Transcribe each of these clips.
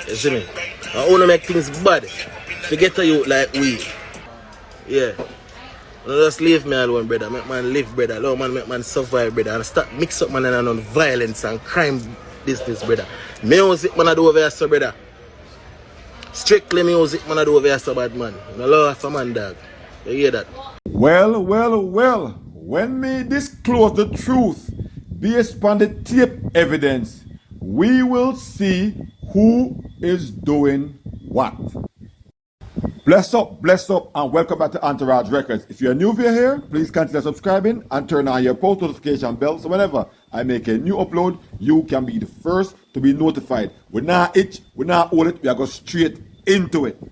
You see me? I wanna make things bad. Forget to you like we. Yeah. Don't just leave me alone, brother. Make man live, brother. Allow man make man survive, brother. And start mix up man and on violence and crime business, brother. Music man I do over here, so brother. Strictly music man I do over here, so bad man. No love for man, dog. You hear that? Well. When me disclose the truth based upon the tape evidence, we will see who is doing what. Bless up, and welcome back to Entourage Records. If you're new via here, please consider subscribing and turn on your post notification bell so whenever I make a new upload, you can be the first to be notified. We're not itch, we're not hold it, we are going straight into it.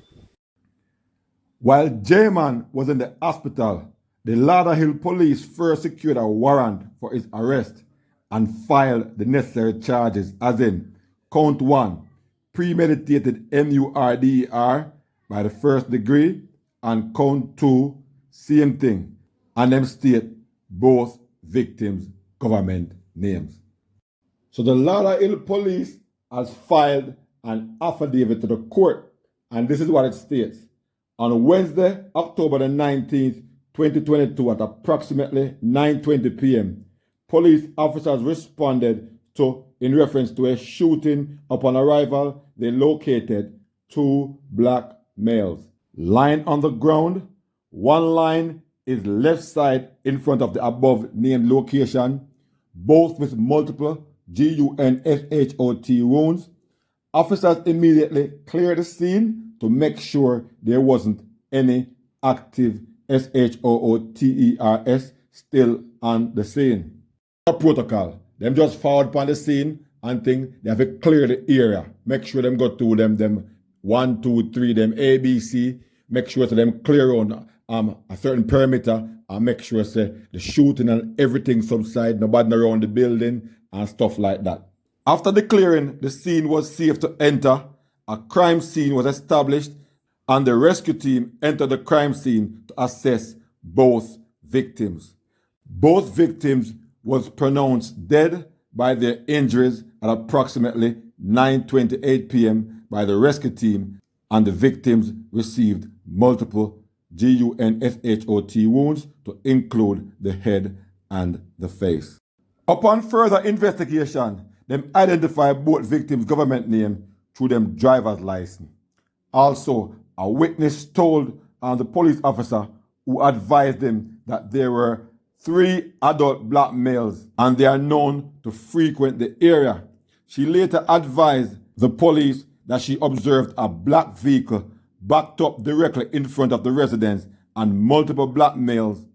While Jman was in the hospital, the Lauderhill police first secured a warrant for his arrest and filed the necessary charges, as in count 1, premeditated murder by the first degree, and count 2, same thing, and them state both victims' government names. So the Lauderhill police has filed an affidavit to the court, and this is what it states. On Wednesday, October the 19th, 2022 at approximately 9:20 p.m., police officers responded to, in reference to a shooting. Upon arrival, they located 2 black males lying on the ground. One line is left side in front of the above named location, both with multiple gunshot wounds. Officers immediately cleared the scene to make sure there wasn't any active shooters still on the scene. The protocol, them just forward upon the scene and think they have to clear the area. Make sure them go to them 1, 2, 3, them ABC. Make sure to them clear on a certain perimeter and make sure say the shooting and everything subside, nobody around the building and stuff like that. After the clearing, the scene was safe to enter. A crime scene was established and the rescue team entered the crime scene to assess both victims. Both victims was pronounced dead by their injuries at approximately 9:28 p.m. by the rescue team, and the victims received multiple gunshot wounds to include the head and the face. Upon further investigation, them identified both victims' government name through them driver's license. Also, a witness told the police officer who advised them that there were 3 adult black males and they are known to frequent the area. She later advised the police that she observed a black vehicle backed up directly in front of the residence and multiple black males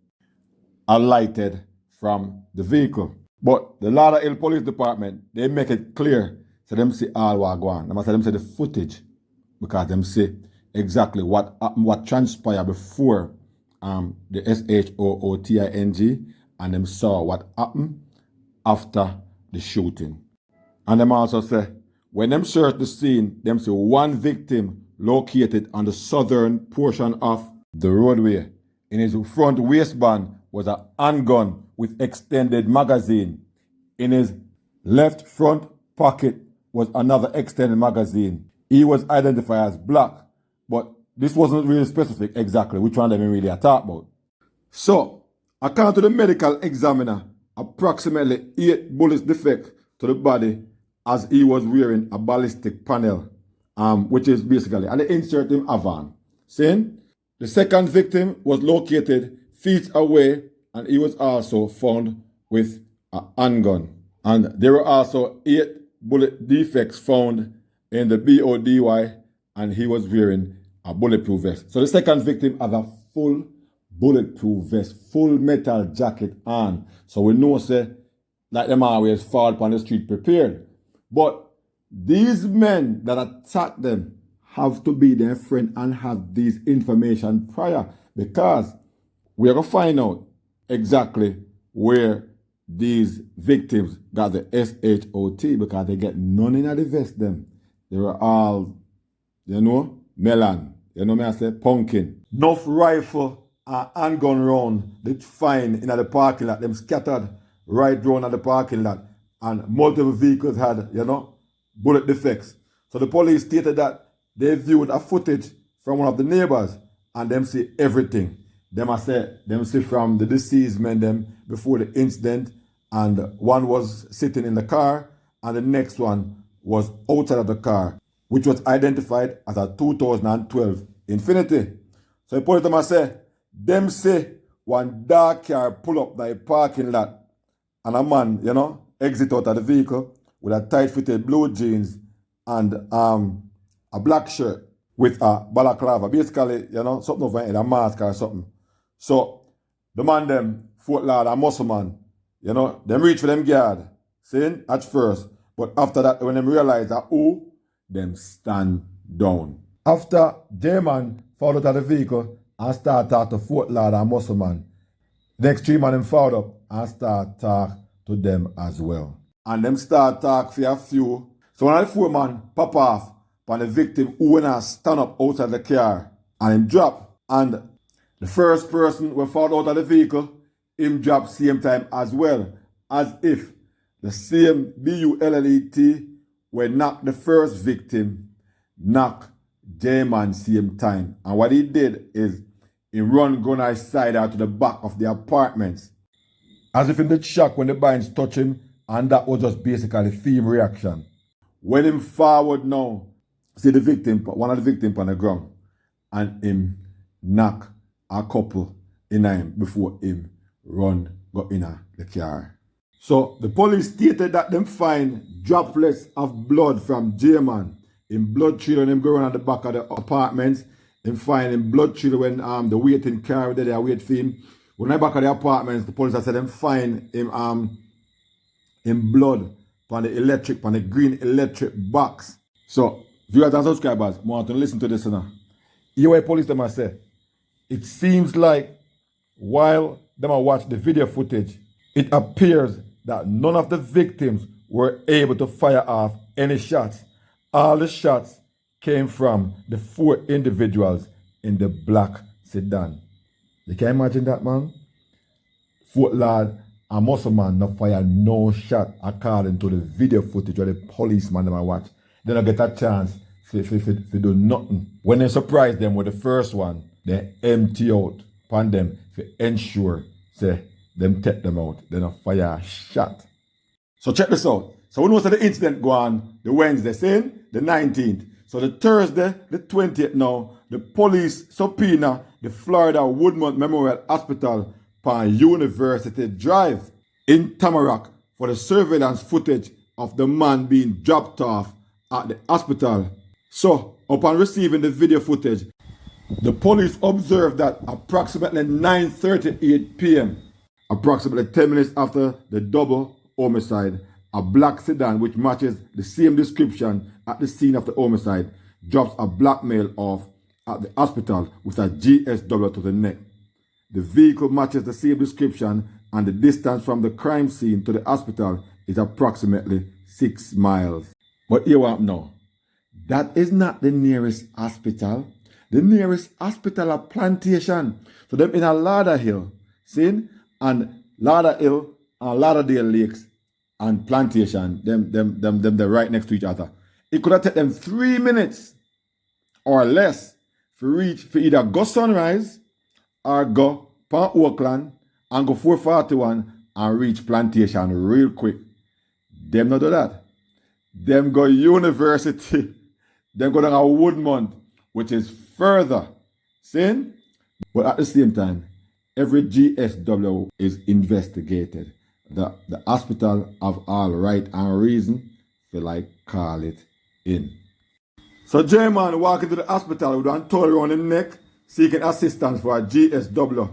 alighted from the vehicle. But the Lauderhill Police Department, they make it clear, so them see all what go on. They must them see the footage because them see exactly what transpired before the shooting, and them saw what happened after the shooting. And them also say, when them search the scene, them see 1 victim located on the southern portion of the roadway. In his front waistband was a handgun with extended magazine. In his left front pocket was another extended magazine. He was identified as black, but this wasn't really specific exactly which one they really are talking about. So, according to the medical examiner, approximately 8 bullets defect to the body as he was wearing a ballistic panel, which is basically, and they insert him a van. Saying the second victim was located feet away and he was also found with a handgun. And there were also 8 bullet defects found in the body, and he was wearing a bulletproof vest. So the second victim has a full bulletproof vest, full metal jacket on. So we know, say, like them always fall upon the street prepared. But these men that attack them have to be their friend and have these information prior, because we are going to find out exactly where these victims got the SHOT, because they get none in the vest them. They were all, melon. You know me I say? Pumpkin. Enough rifle and handgun round they find in the parking lot. Them scattered right round at the parking lot. And multiple vehicles had, bullet defects. So the police stated that they viewed a footage from one of the neighbors and them see everything. Them see from the deceased men them before the incident, and one was sitting in the car and the next one was outside of the car, which was identified as a 2012 Infiniti. So the police them say one dark car pull up the parking lot and a man, exit out of the vehicle with a tight-fitted blue jeans and a black shirt with a balaclava. Basically, something over a mask or something. So the man them, Fort Lord, a muscle man, them reach for them guard, saying at first, but after that, when them realize that, them stand down. After jman followed out of the vehicle and start talk to Fort Lord and muscle man, the next three man them followed up and start talk to them as well. And them start talk for a few. So when the four man pop off on the victim who went and stand up outside the car and him drop, and the first person who followed out of the vehicle, him drop same time as well, as if the same bullet when knock the first victim, knock J-Man same time. And what he did is he run gun side out to the back of the apartments, as if in the shock when the binds touch him, and that was just basically theme reaction. When him forward now, see the victim, one of the victims on the ground, and him knock a couple in him before him go in the car. So the police stated that them find droplets of blood from J-Man in blood trail when him go around at the back of the apartments. Them find in blood trail when the waiting car there they wait for him. When I back of the apartments, the police said them find him in blood on the green electric box. So viewers and subscribers, I want to listen to this now. Here why police them say, it seems like while them watch the video footage, it appears that none of the victims were able to fire off any shots. All the shots came from the four individuals in the black sedan. You can imagine that, man? Fort Lord and muscle man not fire no shot according to the video footage where the policeman them watch. They don't get a chance to do nothing. When they surprise them with the first one, they empty out upon them to ensure say them take them out. They don't fire a shot. So check this out. So we know that the incident go on the Wednesday, saying the 19th. So the Thursday, the 20th now, the police subpoena the Florida Woodmont Memorial Hospital on University Drive in Tamarack for the surveillance footage of the man being dropped off at the hospital. So upon receiving the video footage, the police observed that approximately 9:38 p.m., approximately 10 minutes after the double homicide, a black sedan which matches the same description at the scene of the homicide drops a black male off at the hospital with a GSW to the neck. The vehicle matches the same description and the distance from the crime scene to the hospital is approximately 6 miles. But here what now? That is not the nearest hospital. The nearest hospital are Plantation. So them in a Lauderhill, see? And Lauderhill and Lauderdale Lakes and Plantation, they're right next to each other. It could have taken them 3 minutes or less for either go Sunrise or go pan Oakland and go 441 and reach Plantation real quick. Them not do that. Them go University. Them go down a Woodmont, which is further. See? But at the same time, every GSW is investigated. The hospital have all right and reason to call it in. So J-Man walk into the hospital with one towel around his neck, seeking assistance for a GSW.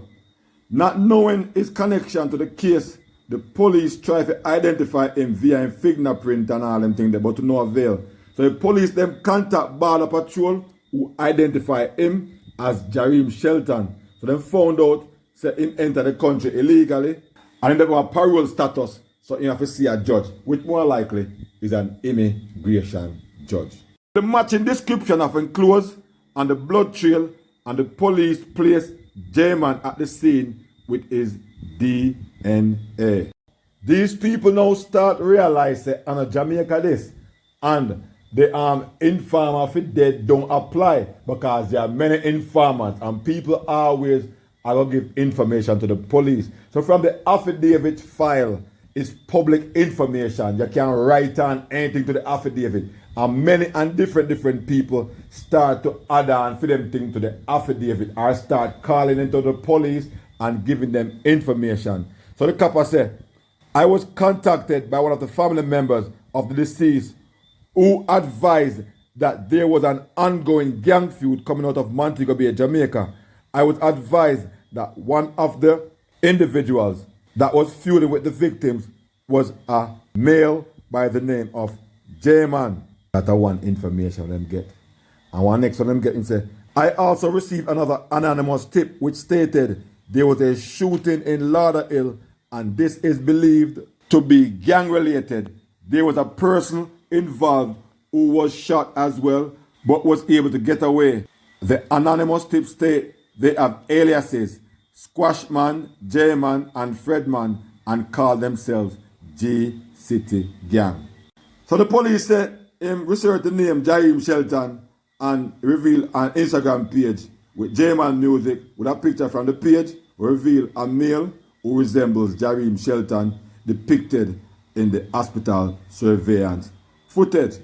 Not knowing his connection to the case, the police try to identify him via his fingerprint and all them things, but to no avail. So the police then contact Border Patrol, who identify him as Jareem Shelton. So they found out that him enter the country illegally and they have a parole status, so he have to see a judge, which more likely is an immigration judge. The matching description of enclosed and the blood trail, and the police placed J-Man at the scene with his DNA. These people now start realizing on Jamaica this, and the informer for dead don't apply because there are many informers and people always are going to give information to the police. So from the affidavit file is public information. You can write on anything to the affidavit. And many and different people start to add on for them thing to the affidavit or start calling into the police and giving them information. So the copper said, I was contacted by one of the family members of the deceased who advised that there was an ongoing gang feud coming out of Montego Bay, Jamaica. I was advised that one of the individuals that was feuding with the victims was a male by the name of Jman. That's one information them get. And one next one them get him say, I also received another anonymous tip which stated there was a shooting in Lauderhill and this is believed to be gang related. There was a person involved who was shot as well but was able to get away. The anonymous tips state they have aliases Squashman, Jman and Fredman and call themselves G City Gang. So the police said him researched the name Jaheim Shelton and revealed an Instagram page with Jman music with a picture from the page revealed a male who resembles Jaheim Shelton depicted in the hospital surveillance footage.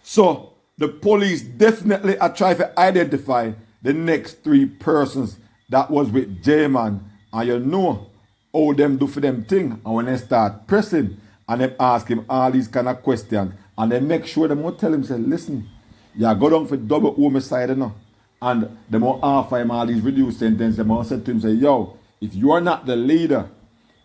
So the police definitely are trying to identify the next three persons that was with Jman, and you know how them do for them thing. And when they start pressing and they ask him all these kind of questions and they make sure them will tell him, say, listen, you go down for double homicide, you know. And they will offer him all these reduced sentences. They will say to him, say, yo, if you are not the leader,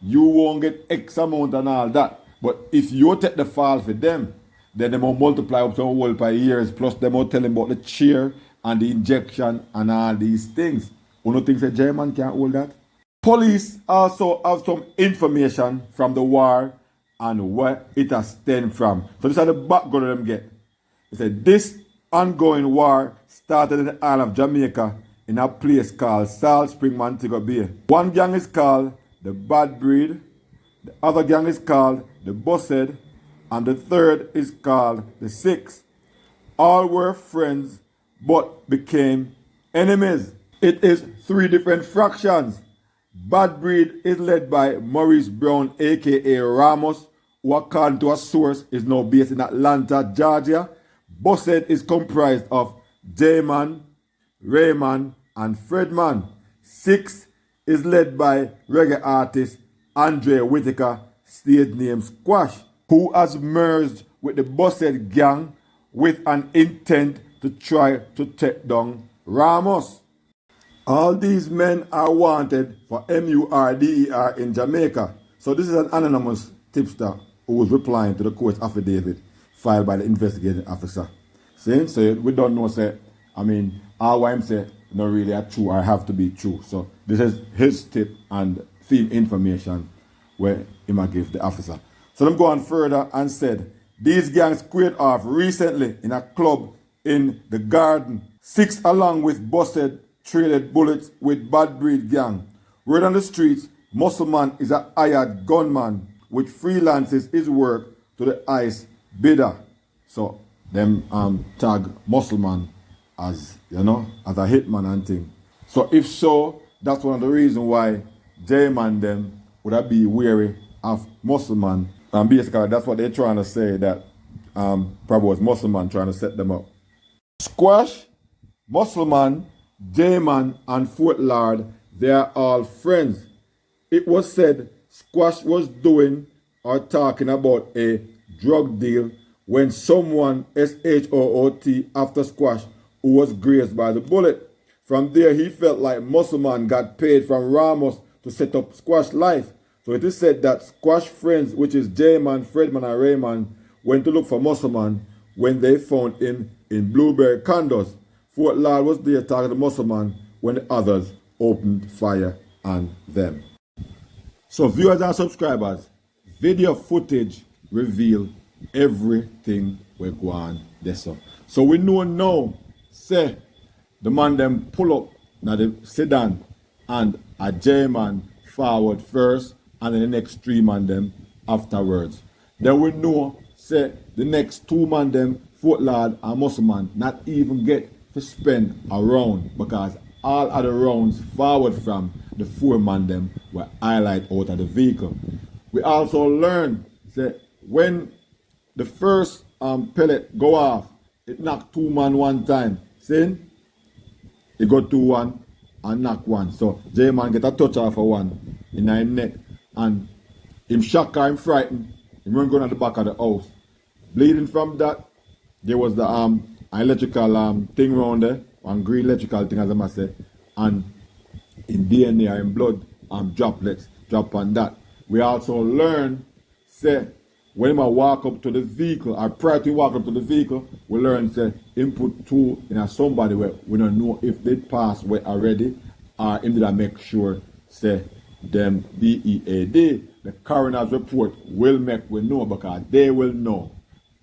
you won't get X amount and all that. But if you take the fall for them, then they will multiply up to a whole per years. Plus they will tell him about the chair and the injection and all these things. You don't think that Jman can't hold that? Police also have some information from the war and where it has stemmed from. So this is the background of them get. They said this ongoing war started in the island of Jamaica in a place called Salt Spring, Montego Bay. One gang is called the Bad Breed, the other gang is called the Bossed, and the third is called the Six. All were friends but became enemies. It is three different fractions. Bad Breed is led by Maurice Brown, aka Ramos, who according to a source is now based in Atlanta, Georgia. Bossed is comprised of Jman, Raymond, and Fredman. Six is led by reggae artist Andre Whitaker, stage name Squash, who has merged with the Bossed gang with an intent to try to take down Ramos. All these men are wanted for murder in Jamaica. So this is an anonymous tipster who was replying to the court's affidavit filed by the investigating officer. Saying, so we don't know, say, I mean, all what I'm saying, not really are true or have to be true. So this is his tip and theme information where he might give the officer. So them go on further and said, these gangs squared off recently in a club in the Garden. Six along with Bossed traded bullets with Bad Breed gang. Word on the streets, Muscleman is a hired gunman which freelances his work to the highest bidder. So them tag Muscleman as, you know, as a hitman and thing. So if so, that's one of the reasons why Jman them would have be wary of Muscleman. And basically that's what they're trying to say, that probably was Muscleman trying to set them up. Squash, Muscleman, Jman and Fort Lard, they are all friends. It was said Squash was doing or talking about a drug deal when someone SHOOT after Squash who was grazed by the bullet. From there he felt like Muscleman got paid from Ramos to set up Squash life. So it is said that Squash friends, which is Jman, Fredman and Raymond, went to look for Muscleman when they found him in Blueberry condos. Fort Lard was there talking to Muscleman when the others opened fire on them. So viewers and subscribers, video footage reveal everything we go on this. So we know now, say, the man them pull up now the sedan and a Jman forward first and then the next three man them afterwards. Then we know, say, the next two man them Fort Lord and Musselman not even get to spend a round because all other rounds forward from the foreman them were highlighted out of the vehicle. We also learned that when the first pellet go off, it knocked 2 man one time. See? It got 2-1 and knock one. So J-man get a touch off of one in his neck. And him shocked or him frightened. He run going at the back of the house. Bleeding from that, there was the electrical thing around there, one green electrical thing as I must say, and in DNA or in blood droplets drop on that. We also learn, say, when I walk up to the vehicle, or prior to walk up to the vehicle, we learn, say, input two in somebody where we don't know if they pass away already, or him did I make sure, say, them DEAD, the coroner's report will make we know because they will know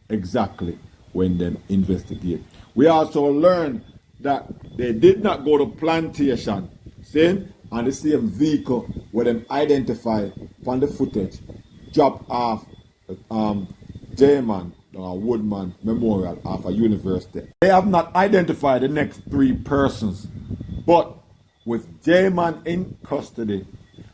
exactly when them investigate. We also learned that they did not go to plantation, see, on the same vehicle where them identify on the footage, drop off jman or Woodmont Memorial of a university. They have not identified the next 3 persons, but with J-man in custody,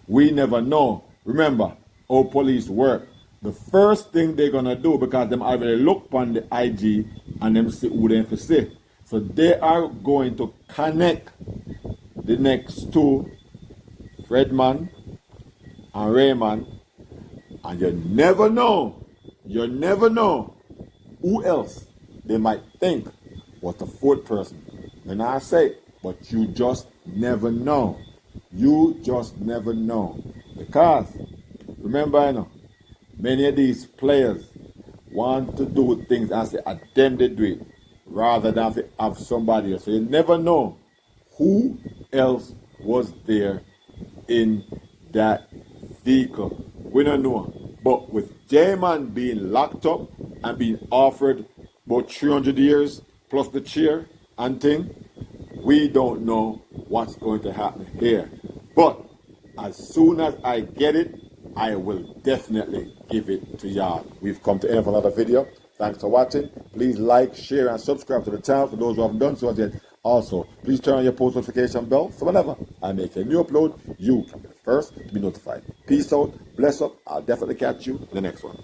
we never know. Remember how police work. The first thing they're gonna do, because them already look on the IG and them see who they see. So they are going to connect the next 2, Fredman and Raymond, and you never know who else they might think was the 4th person. And I say, but you just never know. You just never know. Because, remember, you know, many of these players want to do things and say, them they do it, rather than have somebody else. So you never know who else was there in that vehicle. We don't know. But with J-man being locked up and being offered about 300 years plus the chair and thing, we don't know what's going to happen here. But as soon as I get it, I will definitely give it to y'all. We've come to the end of another video. Thanks for watching. Please like, share, and subscribe to the channel for those who haven't done so as yet. Also, please turn on your post notification bell so whenever I make a new upload, you can be the first to be notified. Peace out, bless up. I'll definitely catch you in the next one.